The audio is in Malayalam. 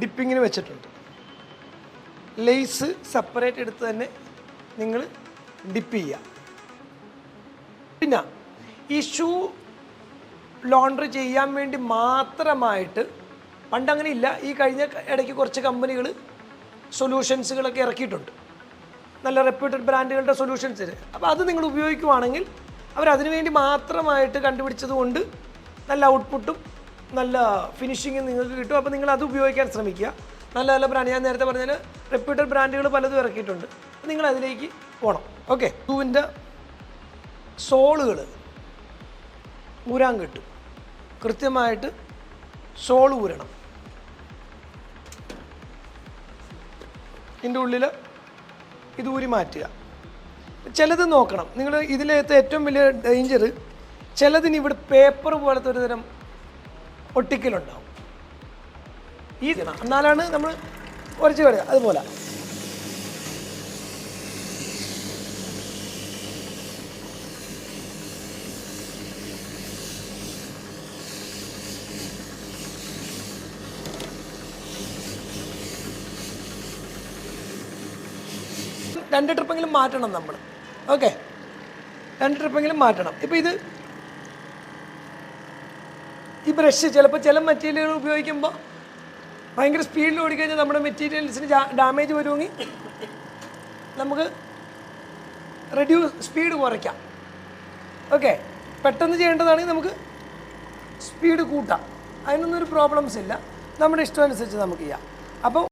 ഡിപ്പിങ്ങിന് വെച്ചിട്ടുണ്ട്. ലേസ് സെപ്പറേറ്റ് എടുത്ത് തന്നെ നിങ്ങൾ ഡിപ്പ് ചെയ്യുക. പിന്നെ ഈ ഷൂ ലോണ്ടറി ചെയ്യാൻ വേണ്ടി മാത്രമായിട്ട് പണ്ടങ്ങനെ ഇല്ല. ഈ കഴിഞ്ഞ ഇടയ്ക്ക് കുറച്ച് കമ്പനികൾ സൊല്യൂഷൻസുകളൊക്കെ ഇറക്കിയിട്ടുണ്ട്, നല്ല റെപ്യൂട്ടഡ് ബ്രാൻഡുകളുടെ സൊല്യൂഷൻസ്. അപ്പോൾ അത് നിങ്ങൾ ഉപയോഗിക്കുവാണെങ്കിൽ അവരതിനു വേണ്ടി മാത്രമായിട്ട് കണ്ടുപിടിച്ചത് കൊണ്ട് നല്ല ഔട്ട്പുട്ടും നല്ല ഫിനിഷിങ്ങും നിങ്ങൾക്ക് കിട്ടും. അപ്പോൾ നിങ്ങൾ അത് ഉപയോഗിക്കാൻ ശ്രമിക്കുക. നല്ല നല്ല ബ്രാൻഡ്, ഞാൻ നേരത്തെ പറഞ്ഞാൽ റെപ്യൂട്ടഡ് ബ്രാൻഡുകൾ പലതും ഇറക്കിയിട്ടുണ്ട്. നിങ്ങൾ അതിലേക്ക് പോകണം. ഓക്കെ, ഷൂവിൻ്റെ സോളുകൾ ഊരാൻ കിട്ടും. കൃത്യമായിട്ട് സോൾ ഊരണം. ഇതിൻ്റെ ഉള്ളിൽ ഇത് ഊരി മാറ്റുക. ചിലത് നോക്കണം നിങ്ങൾ. ഇതിലത്തെ ഏറ്റവും വലിയ ഡേഞ്ചർ, ചിലതിന് ഇവിടെ പേപ്പർ പോലത്തെ ഒരു തരം ഒട്ടിക്കലുണ്ടാവും. എന്നാലാണ് നമ്മൾ ഉരച്ച് കളയുക. അതുപോലെ രണ്ട് ട്രിപ്പെങ്കിലും മാറ്റണം നമ്മൾ. ഓക്കെ, 2 ട്രിപ്പെങ്കിലും മാറ്റണം. ഇപ്പോൾ ഇത് ഈ ബ്രഷ് ചിലപ്പോൾ ചില മെറ്റീരിയലുകൾ ഉപയോഗിക്കുമ്പോൾ ഭയങ്കര സ്പീഡിൽ ഓടിക്കഴിഞ്ഞാൽ നമ്മുടെ മെറ്റീരിയൽസിന് ഡാമേജ് വരുമെങ്കിൽ നമുക്ക് സ്പീഡ് കുറയ്ക്കാം. ഓക്കെ, പെട്ടെന്ന് ചെയ്യേണ്ടതാണെങ്കിൽ നമുക്ക് സ്പീഡ് കൂട്ടാം. അതിനൊന്നും ഒരു പ്രോബ്ലംസ് ഇല്ല. നമ്മുടെ ഇഷ്ടമനുസരിച്ച് നമുക്ക് ചെയ്യാം. അപ്പോൾ